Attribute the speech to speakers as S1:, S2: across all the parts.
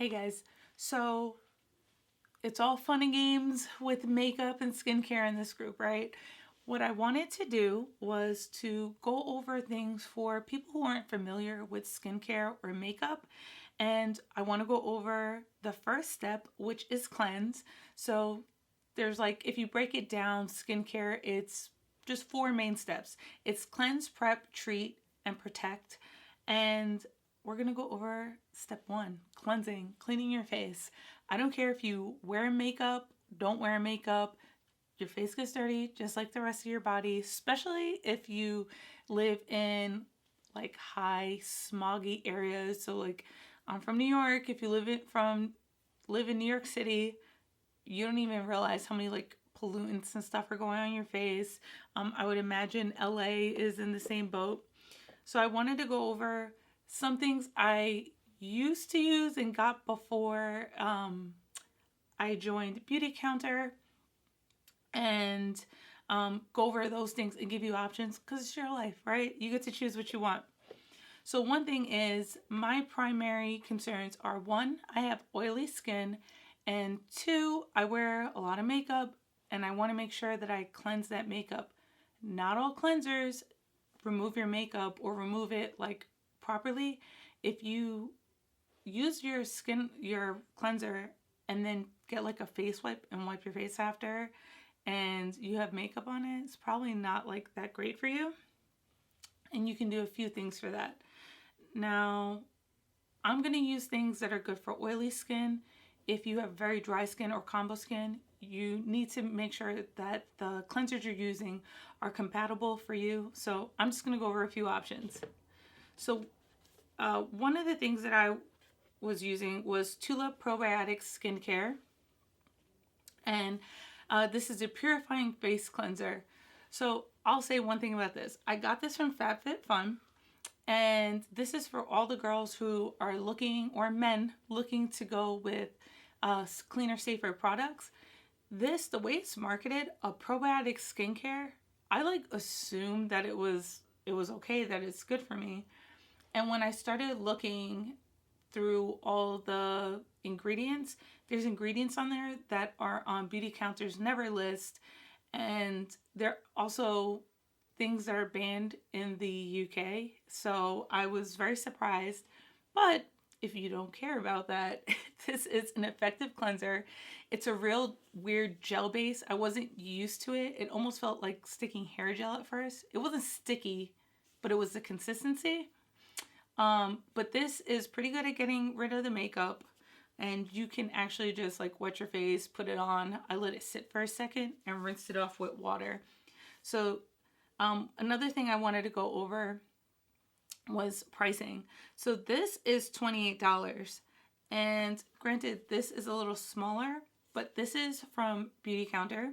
S1: Hey guys, so it's all fun and games with makeup and skincare in this group, right? What I wanted to do was to go over things for people who aren't familiar with skincare or makeup. And I want to go over the first step, which is cleanse. So there's like, if you break it down, skincare, it's just four main steps. It's cleanse, prep, treat, and protect. And we're going to go over step one, cleansing, cleaning your face. I don't care if you wear makeup, don't wear makeup, your face gets dirty just like the rest of your body, especially if you live in like high smoggy areas. So like I'm from New York. If you live in New York City, you don't even realize how many like pollutants and stuff are going on your face. I would imagine LA is in the same boat. So I wanted to go over some things I used to use and got before I joined Beautycounter, and go over those things and give you options because it's your life, right? You get to choose what you want. So one thing is my primary concerns are one, I have oily skin, and two, I wear a lot of makeup and I want to make sure that I cleanse that makeup. Not all cleansers remove your makeup or remove it like properly. If you use your cleanser and then get like a face wipe and wipe your face after and you have makeup on it, it's probably not like that great for you. And you can do a few things for that. Now, I'm going to use things that are good for oily skin. If you have very dry skin or combo skin, you need to make sure that the cleansers you're using are compatible for you. So I'm just going to go over a few options. So one of the things that I was using was Tulip Probiotic Skincare. And this is a purifying face cleanser. So I'll say one thing about this. I got this from FabFitFun. And this is for all the girls who are looking, or men looking to go with cleaner, safer products. This, the way it's marketed, a probiotic skincare, I like assumed that it was okay, that it's good for me. And when I started looking through all the ingredients, there's ingredients on there that are on Beautycounter's never list, and they're also things that are banned in the UK. So I was very surprised. But if you don't care about that, this is an effective cleanser. It's a real weird gel base. I wasn't used to it. It almost felt like sticking hair gel at first. It wasn't sticky, but it was the consistency. But this is pretty good at getting rid of the makeup. And you can actually just like wet your face, put it on. I let it sit for a second and rinse it off with water. So another thing I wanted to go over was pricing. So this is $28. And granted, this is a little smaller, but this is from Beautycounter.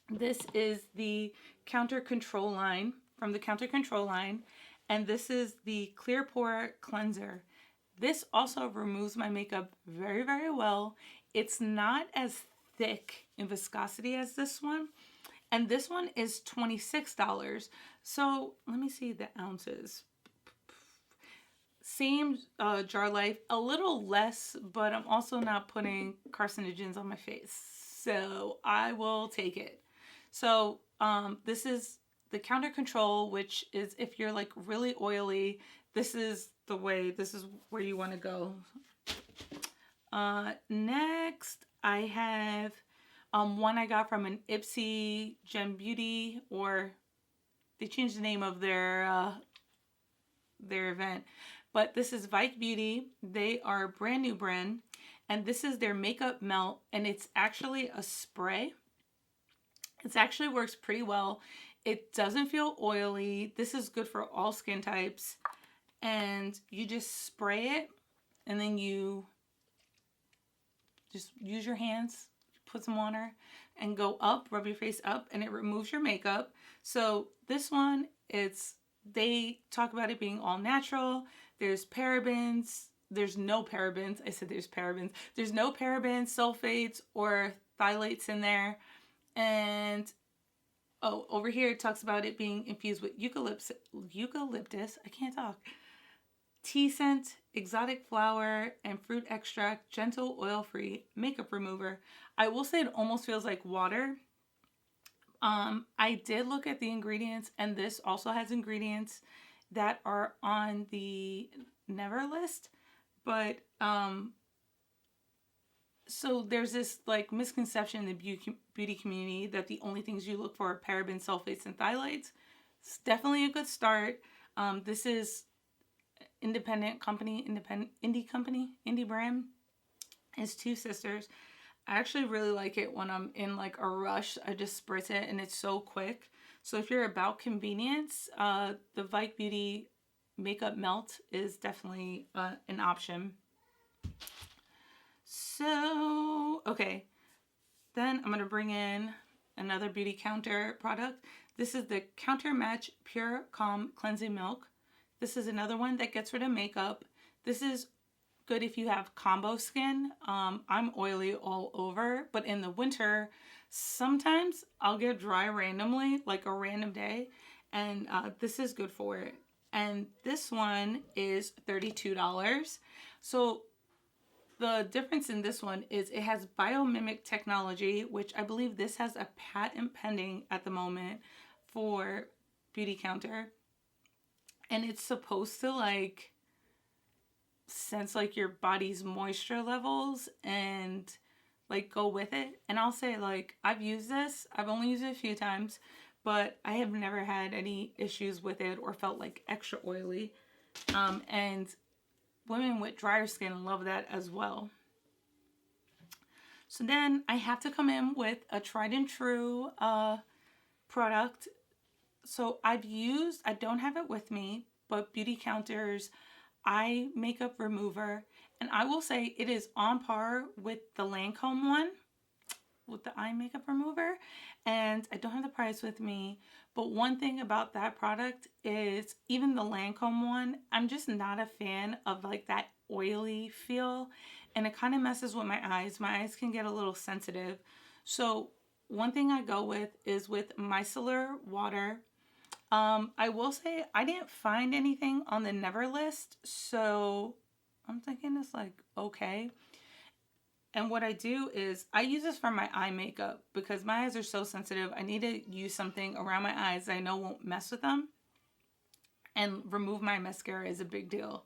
S1: This is the Counter Control line, from the Counter Control line. And this is the Clear Pore Cleanser. This also removes my makeup very, very well. It's not as thick in viscosity as this one. And this one is $26. So let me see the ounces. Same jar life, a little less, but I'm also not putting carcinogens on my face. So I will take it. So this is the Counter Control, which is if you're like really oily, this is where you want to go. Next, I have one I got from an Ipsy Gem Beauty, or they changed the name of their event. But this is Vike Beauty. They are a brand new brand, and this is their makeup melt, and it's actually a spray. It actually works pretty well. It doesn't feel oily. This is good for all skin types, and you just spray it, and then you just use your hands, put some water, and go up, rub your face up, and it removes your makeup. So this one, they talk about it being all natural. There's parabens. There's no parabens. I said there's parabens. There's no parabens, sulfates, or phthalates in there. And over here it talks about it being infused with eucalyptus. I can't talk. Tea scent exotic flower and fruit extract, gentle oil-free makeup remover. I will say it almost feels like water. I did look at the ingredients, and this also has ingredients that are on the never list, but so there's this like misconception in the beauty community that the only things you look for are parabens, sulfates, and phthalates. It's definitely a good start. This is independent company, indie brand. It's two sisters. I actually really like it when I'm in like a rush. I just spritz it and it's so quick. So if you're about convenience, the Vike Beauty Makeup Melt is definitely an option. So, okay. Then I'm going to bring in another Beautycounter product. This is the Counter Match Pure Calm Cleansing Milk. This is another one that gets rid of makeup. This is good if you have combo skin. I'm oily all over, but in the winter, sometimes I'll get dry randomly, like a random day, and this is good for it. And this one is $32. So the difference in this one is it has biomimic technology, which I believe this has a patent pending at the moment for Beautycounter. And it's supposed to like sense like your body's moisture levels and like go with it. And I'll say like I've used this. I've only used it a few times, but I have never had any issues with it or felt like extra oily. And women with drier skin love that as well. So then I have to come in with a tried and true product. So I don't have it with me, but Beautycounter's eye makeup remover. And I will say it is on par with the Lancome one, with the eye makeup remover. And I don't have the price with me. But one thing about that product is even the Lancome one, I'm just not a fan of like that oily feel. And it kind of messes with my eyes. My eyes can get a little sensitive. So one thing I go with is with micellar water. I will say I didn't find anything on the never list. So I'm thinking it's like, okay. And what I do is I use this for my eye makeup because my eyes are so sensitive. I need to use something around my eyes that I know won't mess with them. And remove my mascara is a big deal.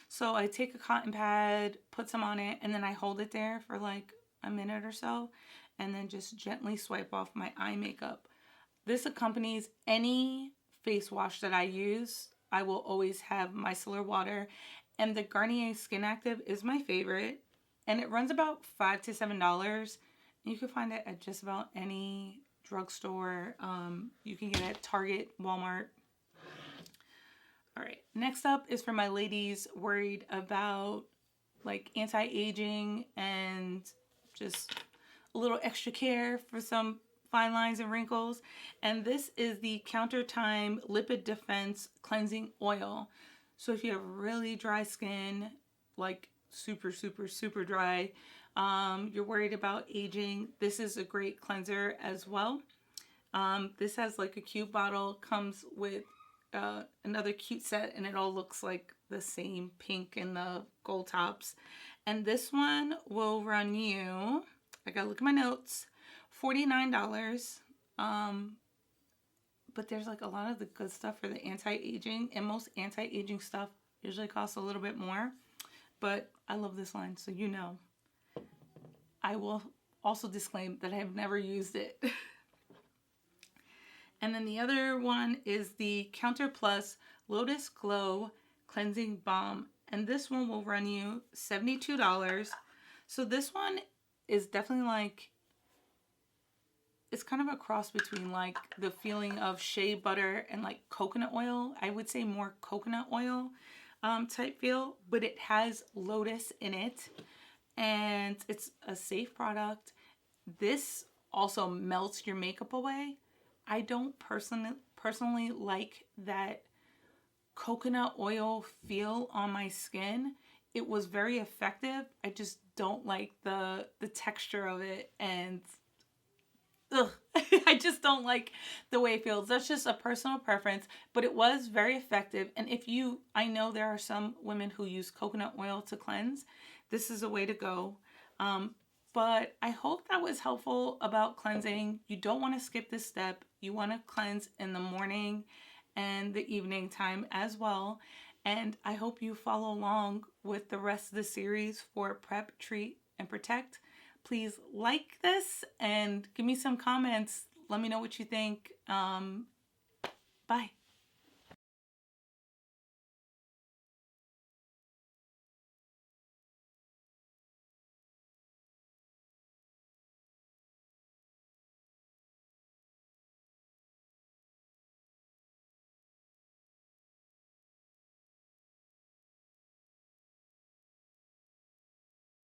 S1: So I take a cotton pad, put some on it, and then I hold it there for like a minute or so. And then just gently swipe off my eye makeup. This accompanies any face wash that I use. I will always have micellar water. And the Garnier Skin Active is my favorite. And it runs about $5 to $7. You can find it at just about any drugstore. You can get it at Target, Walmart. All right, next up is for my ladies worried about like anti-aging and just a little extra care for some fine lines and wrinkles. And this is the Counter Time Lipid Defense Cleansing Oil. So if you have really dry skin, like super dry, you're worried about aging, this is a great cleanser as well. This has like a cute bottle, comes with another cute set, and it all looks like the same pink and the gold tops. And this one will run you, I gotta look at my notes, $49. But there's like a lot of the good stuff for the anti-aging, and most anti-aging stuff usually costs a little bit more. But I love this line, so you know. I will also disclaim that I have never used it. And then the other one is the Counter Plus Lotus Glow Cleansing Balm. And this one will run you $72. So this one is definitely like, it's kind of a cross between like the feeling of shea butter and like coconut oil. I would say more coconut oil type feel, but it has lotus in it. And it's a safe product. This also melts your makeup away. I don't personally like that coconut oil feel on my skin. It was very effective. I just don't like the texture of it, and ugh, I just don't like the way it feels. That's just a personal preference, but it was very effective. And if you, I know there are some women who use coconut oil to cleanse. This is a way to go. Um, but I hope that was helpful about cleansing. You don't want to skip this step. You want to cleanse in the morning and the evening time as well. And I hope you follow along with the rest of the series for Prep, Treat, and Protect. Please like this and give me some comments. Let me know what you think. Bye.